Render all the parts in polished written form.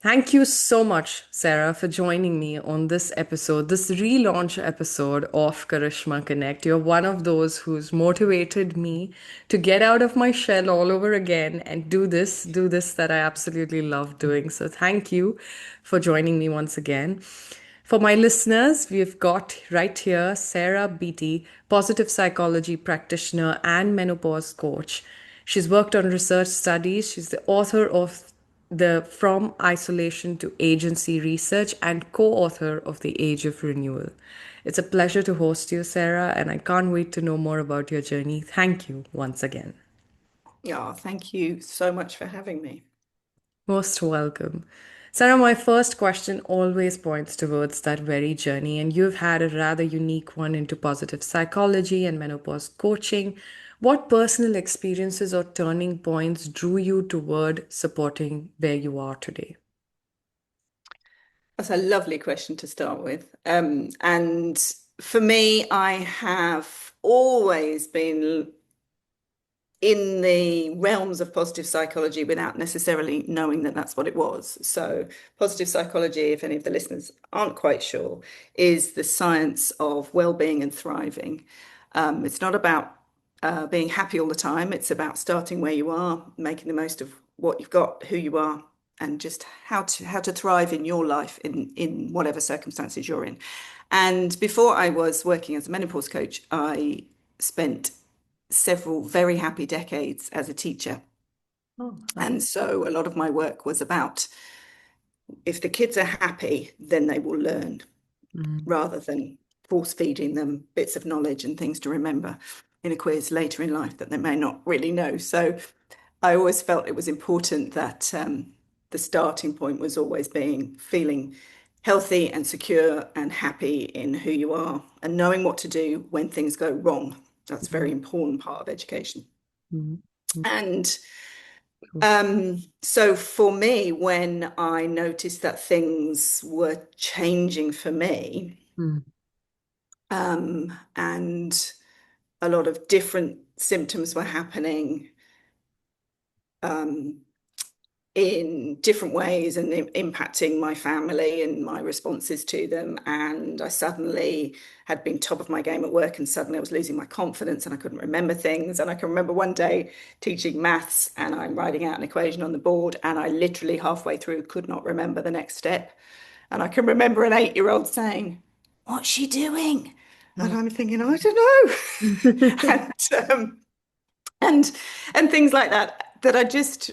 Thank you so much, Sarah, for joining me on this episode, this relaunch episode of Karishma Konnect. You're one of those who's motivated me to get out of my shell all over again and do this that I absolutely love doing. So thank you for joining me once again. For my listeners, we've got right here Sara Beattie, positive psychology practitioner and menopause coach. She's worked on research studies. She's the author of the From Isolation to Agency Research and co author of The Age of Renewal. It's a pleasure to host you, Sarah, and I can't wait to know more about your journey. Thank you once again. Yeah, thank you so much for having me. Most welcome. Sarah, my first question always points towards that very journey, and you've had a rather unique one into positive psychology and menopause coaching. What personal experiences or turning points drew you toward supporting where you are today? That's a lovely question to start with. And for me, I have always been in the realms of positive psychology without necessarily knowing that that's what it was. So, positive psychology, if any of the listeners aren't quite sure, is the science of well-being and thriving. It's not about being happy all the time. It's about starting where you are, making the most of what you've got, who you are, and just how to thrive in your life in whatever circumstances you're in. And before I was working as a menopause coach, I spent several very happy decades as a teacher. Oh, And so a lot of my work was about if the kids are happy, then they will learn mm, rather than force feeding them bits of knowledge and things to remember in a quiz later in life that they may not really know. So I always felt it was important that the starting point was always being feeling healthy and secure and happy in who you are and knowing what to do when things go wrong. That's a very important part of education. mm, mm, And mm, so for me, when I noticed that things were changing for me, mm, and a lot of different symptoms were happening, um, in different ways and impacting my family and my responses to them. And I suddenly had been top of my game at work, and suddenly I was losing my confidence and I couldn't remember things. And I can remember one day teaching maths and I'm writing out an equation on the board, and I literally halfway through could not remember the next step. And I can remember an 8-year-old saying, "What's she doing?" And mm. I'm thinking, I don't know. and and and things like that that I just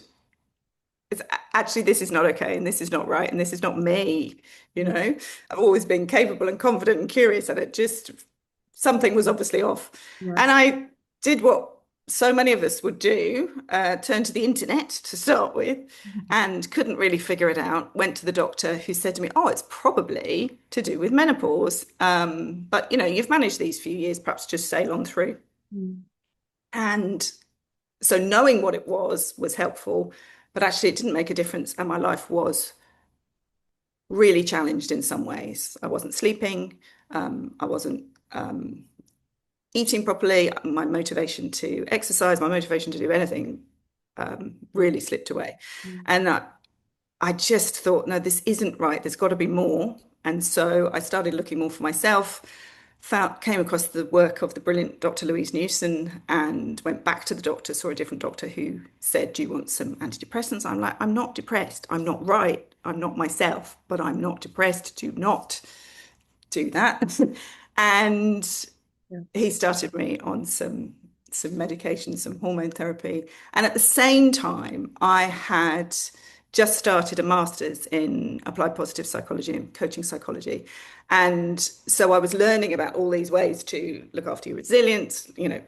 it's actually this is not okay and this is not right and this is not me, you know. I've always been capable and confident and curious, and it just something was obviously off. And Yes. I did what so many of us would do, turn to the internet to start with, and couldn't really figure it out. Went to the doctor, who said to me, "Oh, it's probably to do with menopause, but you know, you've managed these few years, perhaps just sail on through." Mm, And so knowing what it was helpful, but actually it didn't make a difference, and my life was really challenged in some ways. I wasn't sleeping, I wasn't eating properly. My motivation to exercise, my motivation to do anything, really slipped away. mm, And I just thought, no, this isn't right. There's got to be more. And so I started looking more for myself, came across the work of the brilliant Dr. Louise Newson, and went back to the doctor, saw a different doctor who said, "Do you want some antidepressants?" I'm like, "I'm not depressed. I'm not right. I'm not myself, but I'm not depressed. Do not do that." And yeah. he started me on some medication, some hormone therapy. And at the same time, I had just started a master's in applied positive psychology and coaching psychology. And so I was learning about all these ways to look after your resilience, you know,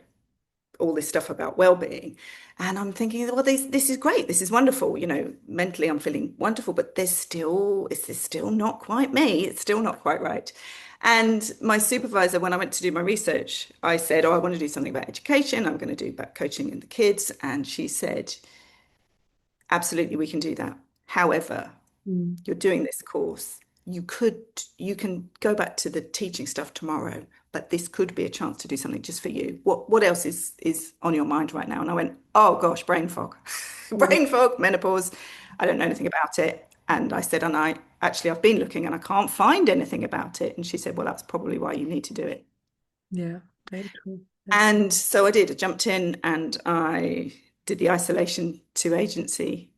all this stuff about well-being. And I'm thinking, well, this is great. This is wonderful. You know, mentally I'm feeling wonderful, but is this still not quite me? It's still not quite right. And my supervisor, when I went to do my research, I said, "Oh, I want to do something about education. I'm going to do about coaching in the kids." And she said, "Absolutely, we can do that. However, Mm, you're doing this course. You can go back to the teaching stuff tomorrow, but this could be a chance to do something just for you. What else is on your mind right now?" And I went, "Oh gosh, brain fog." mm, Brain fog, menopause. I don't know anything about it. And I said, and I've been looking and I can't find anything about it. And she said, well, that's probably why you need to do it. Yeah, very true. Yeah. And so I did. I jumped in and I did the isolation to agency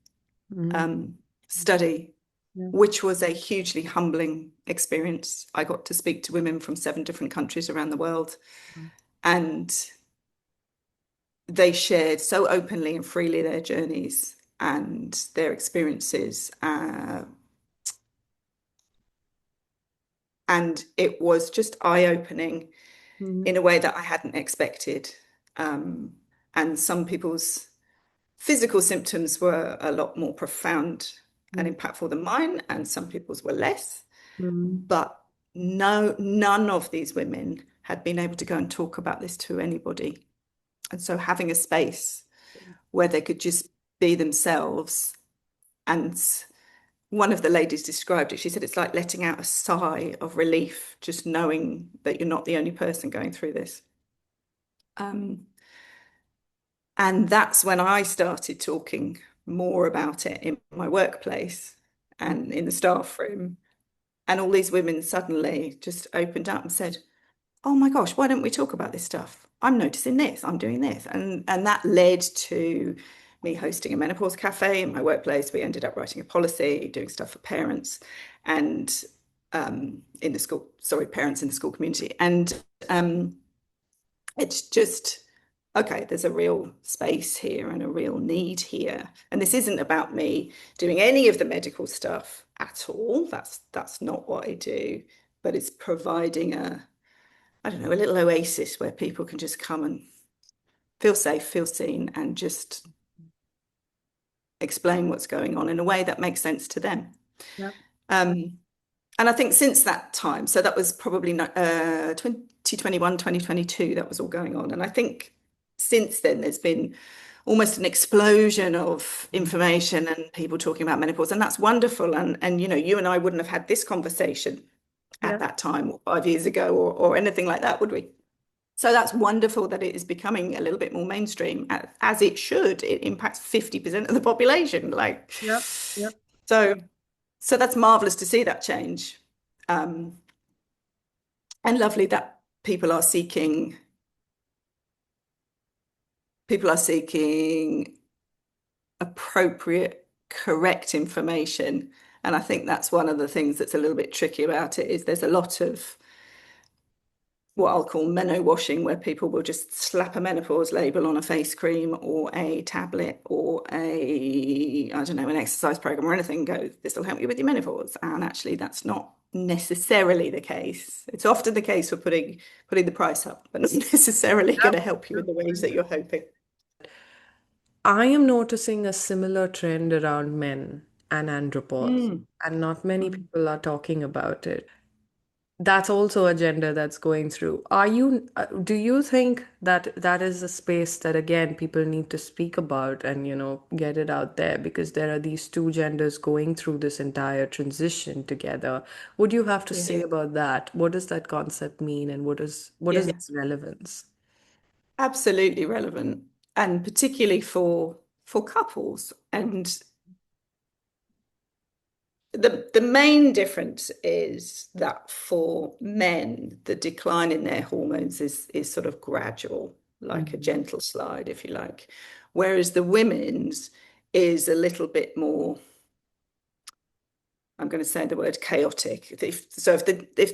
Mm. um, study, Yeah. which was a hugely humbling experience. I got to speak to women from 7 different countries around the world, and they shared so openly and freely their journeys and their experiences. And it was just eye-opening Mm. in a way that I hadn't expected. Um, and some people's physical symptoms were a lot more profound and Mm. impactful than mine, and some people's were less. Mm. But no, none of these women had been able to go and talk about this to anybody. And so having a space where they could just be themselves. And one of the ladies described it. She said it's like letting out a sigh of relief, just knowing that you're not the only person going through this. Um, and that's when I started talking more about it in my workplace and in the staff room. And all these women suddenly just opened up and said, oh my gosh, why don't we talk about this stuff? I'm noticing this, I'm doing this. And that led to me hosting a menopause cafe in my workplace. We ended up writing a policy, doing stuff for parents and in the school, sorry, parents in the school community. And it's just, okay, there's a real space here and a real need here. And this isn't about me doing any of the medical stuff at all. That's not what I do, but it's providing I don't know, a little oasis where people can just come and feel safe, feel seen, and just explain what's going on in a way that makes sense to them. Yeah. Um, and I think since that time, so that was probably 2021, 2022, that was all going on. And I think since then, there's been almost an explosion of Mm. information and people talking about menopause, and that's wonderful. And you know, you and I wouldn't have had this conversation at Yeah. that time or 5 years ago or anything like that, would we? So that's wonderful that it is becoming a little bit more mainstream, as it should. It impacts 50% of the population. Like, Yeah. Yeah. so so that's marvelous to see that change. Um, and lovely that people are seeking appropriate, correct information. And I think that's one of the things that's a little bit tricky about it is there's a lot of what I'll call meno washing, where people will just slap a menopause label on a face cream or a tablet or I don't know, an exercise program or anything, go, this will help you with your menopause. And actually, that's not necessarily the case. It's often the case for putting the price up, but not necessarily going Yeah. to help you Yeah. in the ways that you're hoping. I am noticing a similar trend around men and andropause, Mm. and not many Mm. people are talking about it. That's also a gender that's going through. Do you think that that is a space that again people need to speak about and, get it out there because there are these two genders going through this entire transition together. What do you have to say Yeah. about that? What does that concept mean and what is Yeah. its relevance? Absolutely relevant, and particularly for couples. And the main difference is that for men, the decline in their hormones is sort of gradual, like a Mm. gentle slide, if you like. Whereas the women's is a little bit more, I'm going to say the word chaotic. If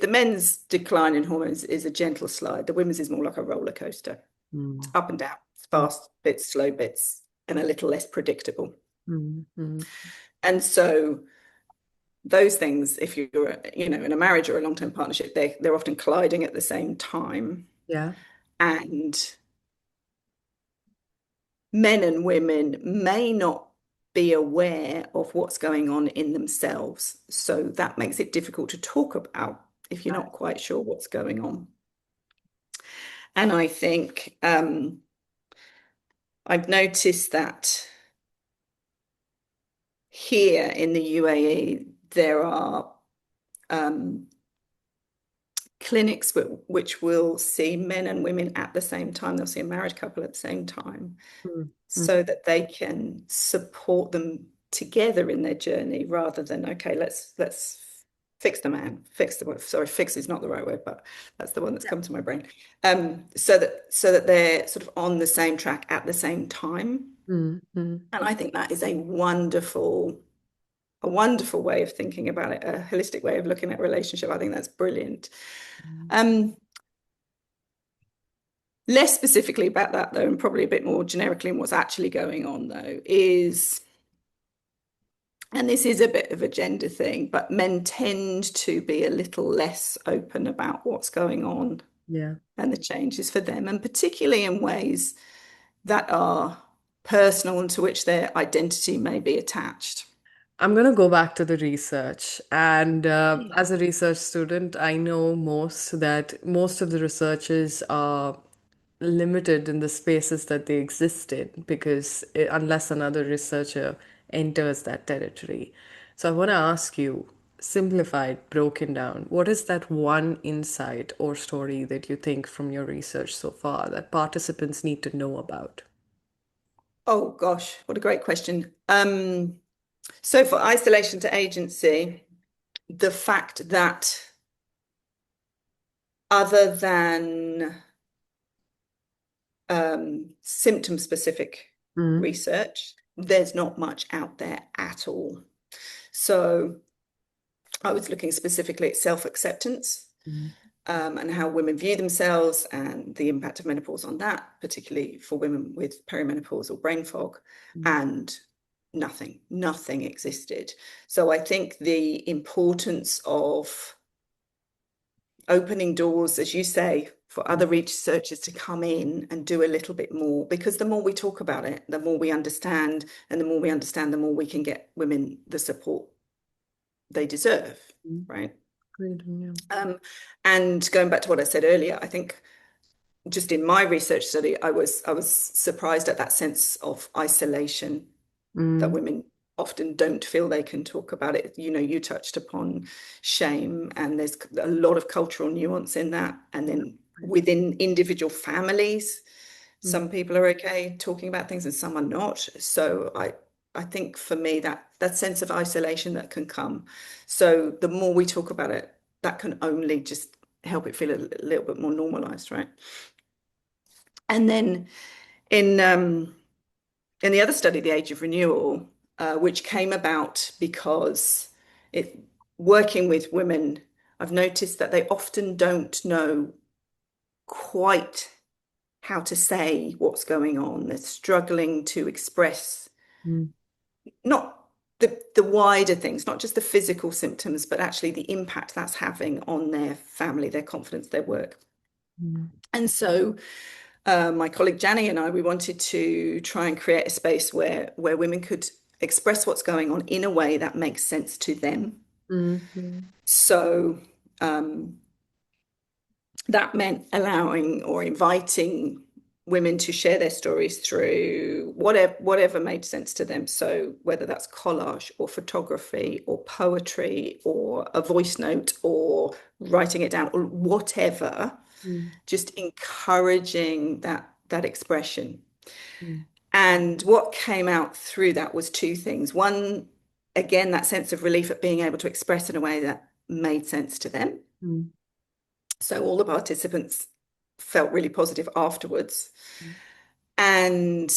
the men's decline in hormones is a gentle slide, the women's is more like a roller coaster. It's Mm. up and down, it's Mm. fast bits, slow bits, and a little less predictable. Mm. Mm. And so those things, if you're, in a marriage or a long-term partnership, they're often colliding at the same time. Yeah. And men and women may not be aware of what's going on in themselves. So that makes it difficult to talk about if you're not quite sure what's going on. And I think I've noticed that here in the UAE, there are um, clinics which will see men and women at the same time. They'll see a married couple at the same time Mm. Mm. so that they can support them together in their journey rather than, okay, let's fix the man, fix the word. Sorry, fix is not the right word, but that's the one that's come to my brain. So that they're sort of on the same track at the same time. Mm-hmm. And I think that is a wonderful way of thinking about it, a holistic way of looking at relationship. I think that's brilliant. Um, Less specifically about that, though, and probably a bit more generically in what's actually going on, though, is, and this is a bit of a gender thing, but men tend to be a little less open about what's going on Yeah. and the changes for them, and particularly in ways that are personal and to which their identity may be attached. I'm going to go back to the research. And as a research student, I know most of the researchers are limited in the spaces that they exist in because unless another researcher enters that territory. So I want to ask you, simplified, broken down, what is that one insight or story that you think from your research so far that participants need to know about? Oh gosh, what a great question. So for isolation to agency, the fact that other than symptom specific Mm, research, there's not much out there at all. So I was looking specifically at self-acceptance, mm, and how women view themselves and the impact of menopause on that, particularly for women with perimenopause or brain fog, mm, and nothing existed. So I think the importance of opening doors, as you say, for mm, other researchers to come in and do a little bit more, because the more we talk about it, the more we understand, and the more we understand, the more we can get women the support they deserve, mm. right? Great, yeah. Um, and going back to what I said earlier, I think just in my research study, I was surprised at that sense of isolation that Mm, women often don't feel they can talk about it. You touched upon shame, and there's a lot of cultural nuance in that. And then within individual families, mm, some people are okay talking about things and some are not. So I think for me that sense of isolation that can come. So the more we talk about it, that can only just help it feel a little bit more normalized, right? And then in in the other study, The Age of Renewal, which came about because it working with women, I've noticed that they often don't know quite how to say what's going on. They're struggling to express mm, not the wider things, not just the physical symptoms, but actually the impact that's having on their family, their confidence, their work. mm, And so my colleague Janny and I, we wanted to try and create a space where women could express what's going on in a way that makes sense to them. mm, mm, So that meant allowing or inviting women to share their stories through whatever made sense to them. So whether that's collage or photography or poetry or a voice note or writing it down or whatever, mm, just encouraging that expression. mm, And what came out through that was two things. One, again, that sense of relief at being able to express in a way that made sense to them. mm, So all the participants felt really positive afterwards. mm, And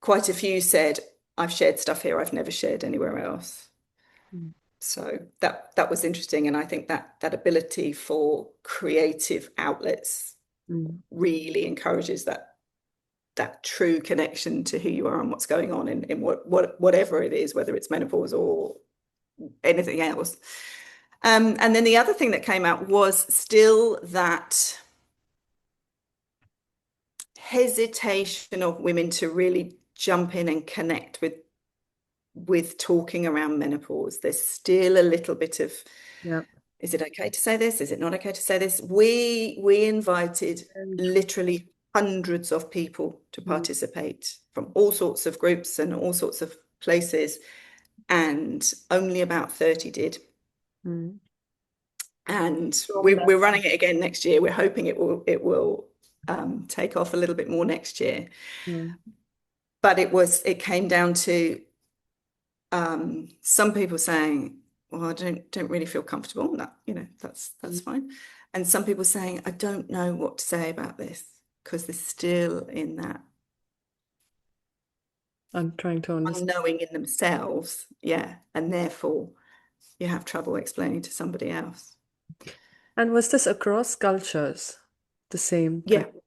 quite a few said, I've shared stuff here I've never shared anywhere else. mm, So that was interesting. And I think that ability for creative outlets mm, really encourages that true connection to who you are and what's going on in whatever it is, whether it's menopause or anything else. And then the other thing that came out was still that hesitation of women to really jump in and connect with talking around menopause. There's still a little bit of, yeah. is it okay to say this? Is it not okay to say this? We invited Very true. literally hundreds of people to Mm, participate from all sorts of groups and all sorts of places, and only about 30 did. mm. And Surely we're that's running it again next year. We're hoping it will take off a little bit more next year. mm, But it came down to Some people saying, well, I don't really feel comfortable. That, that's Mm. fine. And some people saying, I don't know what to say about this because they're still in that I'm trying to understand. unknowing in themselves. Yeah. And therefore you have trouble explaining to somebody else. And was this across cultures? The same Yeah. thing.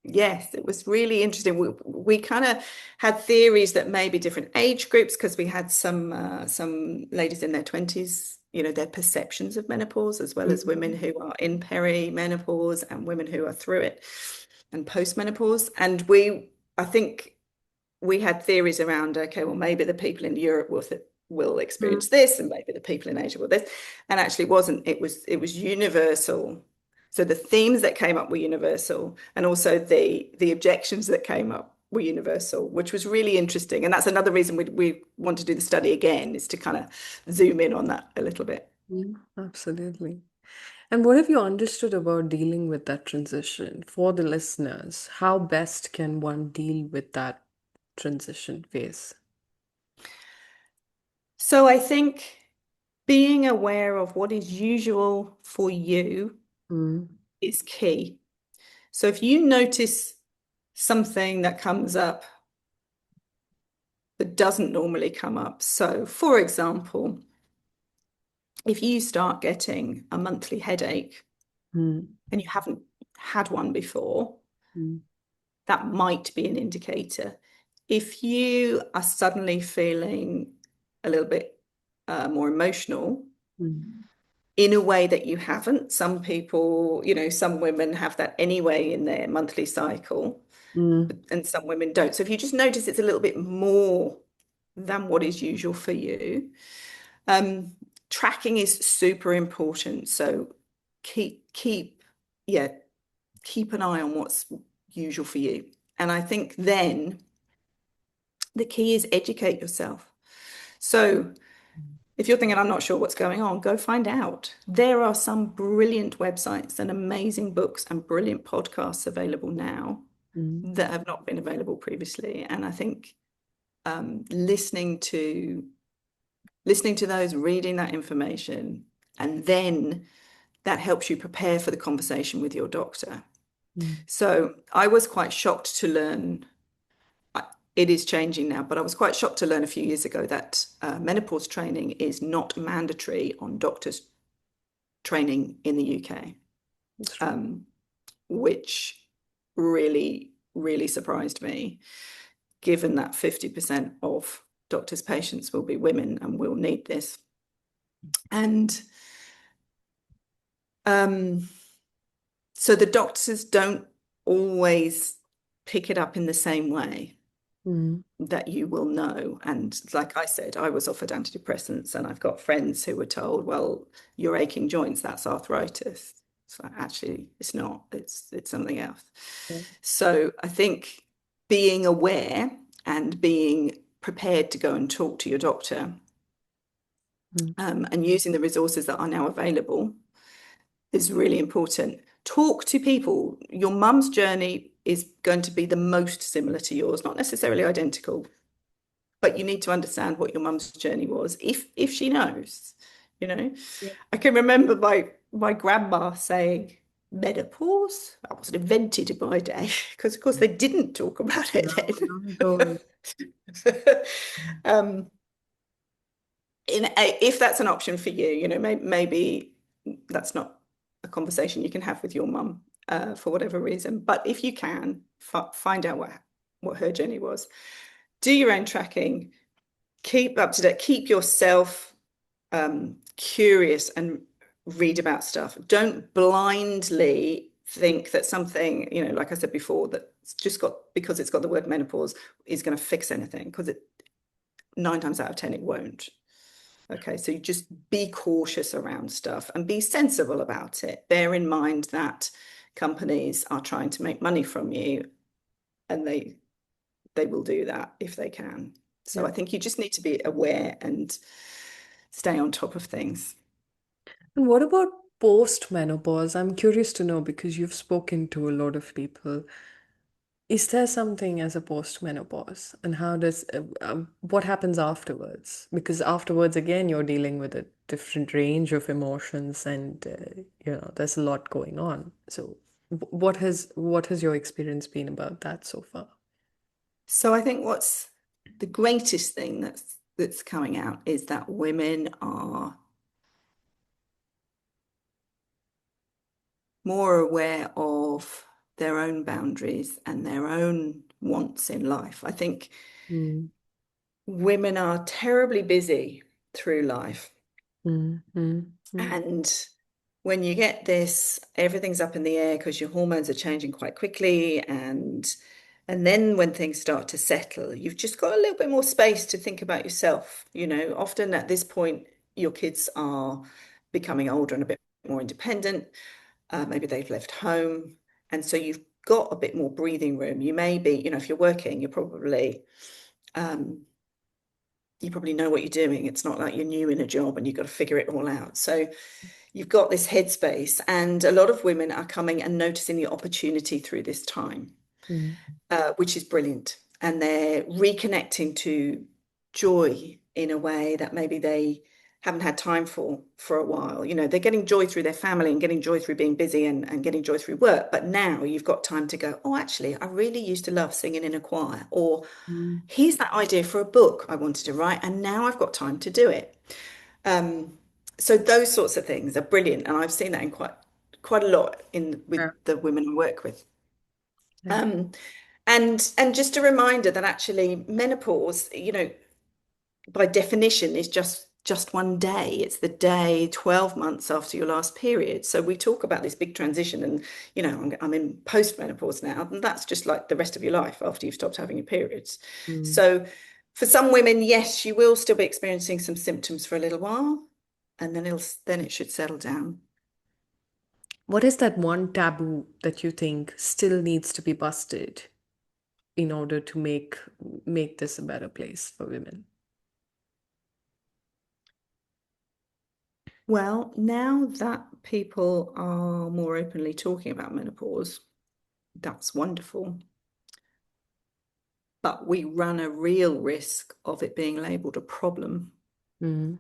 Yes, it was really interesting. We kind of had theories that maybe different age groups, because we had some ladies in their 20s, their perceptions of menopause, as well as women Mm. who are in perimenopause and women who are through it and postmenopause. And I think we had theories around, okay, well, maybe the people in Europe will Mm. experience this, and maybe the people in Asia will this. And actually it wasn't. It was universal. So the themes that came up were universal, and also the objections that came up were universal, which was really interesting. And that's another reason we want to do the study again, is to kind of zoom in on that a little bit. Mm. Absolutely. And what have you understood about dealing with that transition for the listeners? How best can one deal with that transition phase? So I think being aware of what is usual for you Mm. is key. So if you notice something that comes up that doesn't normally come up. So, for example, if you start getting a monthly headache Mm. and you haven't had one before, Mm. that might be an indicator. If you are suddenly feeling a little bit more emotional Mm. in a way that you haven't, some people, some women have that anyway in their monthly cycle, Mm. and some women don't. So if you just notice it's a little bit more than what is usual for you, um, tracking is super important. So keep yeah, keep an eye on what's usual for you. And I think then the key is educate yourself. So if you're thinking, I'm not sure what's going on, go find out. There are some brilliant websites and amazing books and brilliant podcasts available now Mm. that have not been available previously. And I think listening to those, reading that information, and then that helps you prepare for the conversation with your doctor. Mm. So I was quite shocked to learn, it is changing now, but I was quite shocked to learn a few years ago that menopause training is not mandatory on doctors' training in the UK, That's right. um, which really, really surprised me, given that 50% of doctors' patients will be women and will need this. And um, so the doctors don't always pick it up in the same way Mm. that you will know. And like I said, I was offered antidepressants, and I've got friends who were told, well, your aching joints, that's arthritis. So actually, it's not, it's something else. Yeah. So I think being aware and being prepared to go and talk to your doctor, Mm. and using the resources that are now available is really important. Talk to people. Your mum's journey is going to be the most similar to yours, not necessarily identical, but you need to understand what your mum's journey was, if she knows. You know, Yeah. I can remember my grandma saying, menopause? That wasn't invented in my day, because of course they didn't talk about it No, then. not at all. um, if that's an option for you, maybe that's not a conversation you can have with your mum for whatever reason. But if you can, find out what her journey was. Do your own tracking. Keep up to date. Keep yourself curious and read about stuff. Don't blindly think that something, like I said before, that it's just got because it's got the word menopause is going to fix anything, because it 9 times out of 10 it won't. Okay, so you just be cautious around stuff and be sensible about it. Bear in mind that companies are trying to make money from you, and they will do that if they can. So Yeah. I think you just need to be aware and stay on top of things. And what about post menopause? I'm curious to know because you've spoken to a lot of people. Is there something as a post-menopause, and what happens afterwards? Because afterwards, again, you're dealing with a different range of emotions, and there's a lot going on. So, what has your experience been about that so far? So I think what's the greatest thing that's coming out is that women are more aware of their own boundaries and their own wants in life. I think Mm, women are terribly busy through life. mm, mm, mm, And when you get this, everything's up in the air because your hormones are changing quite quickly. And then when things start to settle, you've just got a little bit more space to think about yourself. Often at this point, your kids are becoming older and a bit more independent. Maybe they've left home. And so you've got a bit more breathing room. You may be, if you're working, um, you probably know what you're doing. It's not like you're new in a job and you've got to figure it all out. So you've got this headspace, and a lot of women are coming and noticing the opportunity through this time, mm, which is brilliant. And they're reconnecting to joy in a way that maybe they haven't had time for a while. They're getting joy through their family and getting joy through being busy and getting joy through work. But now you've got time to go, oh, actually, I really used to love singing in a choir, or mm, here's that idea for a book I wanted to write, and now I've got time to do it. Um, so those sorts of things are brilliant, and I've seen that in quite a lot in with yeah, the women I work with. yeah. Um, and just a reminder that actually menopause, by definition, is just one day. It's the day 12 months after your last period. So we talk about this big transition, and I'm in post-menopause now, and that's just like the rest of your life after you've stopped having your periods. Mm. So for some women, yes, you will still be experiencing some symptoms for a little while, and then it should settle down. What is that one taboo that you think still needs to be busted in order to make this a better place for women? Well, now that people are more openly talking about menopause, that's wonderful. But we run a real risk of it being labeled a problem, Mm,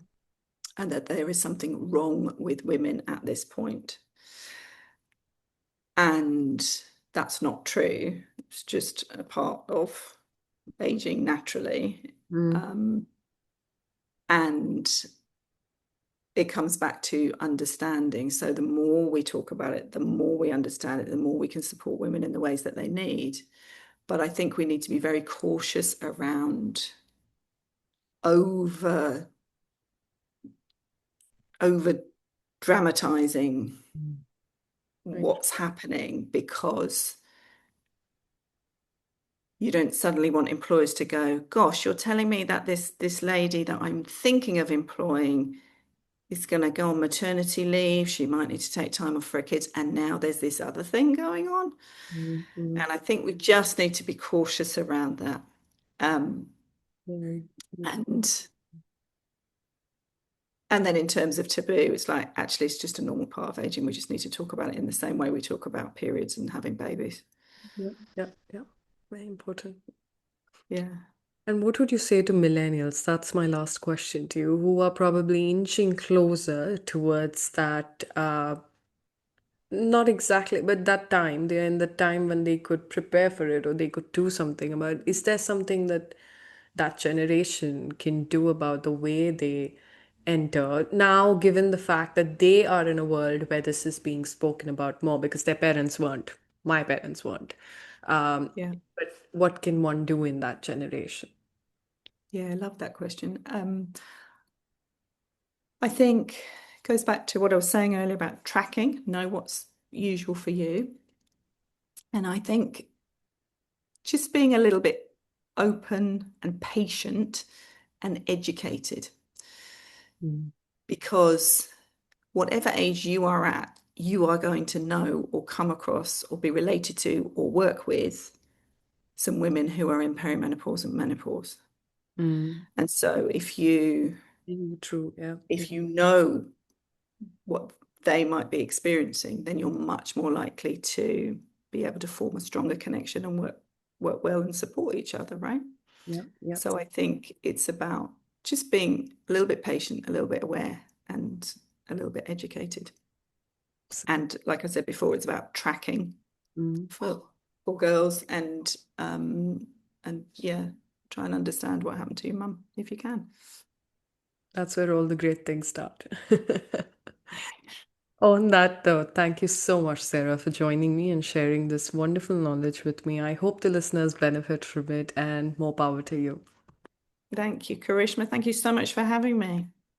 and that there is something wrong with women at this point. And that's not true. It's just a part of aging naturally. mm, Um, and it comes back to understanding. So the more we talk about it, the more we understand it, the more we can support women in the ways that they need. But I think we need to be very cautious around over over dramatizing mm. Right. what's happening, because you don't suddenly want employers to go, gosh, you're telling me that this lady that I'm thinking of employing is going to go on maternity leave. She might need to take time off for her kids. And now there's this other thing going on. Mm, mm, And I think we just need to be cautious around that. Um, right. Mm, and and then in terms of taboo, it's like actually it's just a normal part of aging. We just need to talk about it in the same way we talk about periods and having babies. yeah, yeah, yeah. Very important. Yeah. And what would you say to millennials? That's my last question to you, who are probably inching closer towards that, not exactly, but that time. They're in the time when they could prepare for it or they could do something about it. Is there something that that generation can do about the way they enter now, given the fact that they are in a world where this is being spoken about more because their parents weren't, my parents weren't. Um, Yeah. but what can one do in that generation? Yeah, I love that question. I think it goes back to what I was saying earlier about tracking, know what's usual for you. And I think just being a little bit open and patient and educated, Mm, because whatever age you are at, you are going to know or come across or be related to or work with some women who are in perimenopause and menopause. mm, And so true, yeah. if you know what they might be experiencing, then you're much more likely to be able to form a stronger connection and work. work well and support each other, right? Yeah, yeah. So I think it's about just being a little bit patient, a little bit aware, and a little bit educated. And like I said before, it's about tracking Mm. for girls and yeah, try and understand what happened to your mum if you can. That's where all the great things start. On that note, thank you so much, Sarah, for joining me and sharing this wonderful knowledge with me. I hope the listeners benefit from it, and more power to you. Thank you, Karishma. Thank you so much for having me.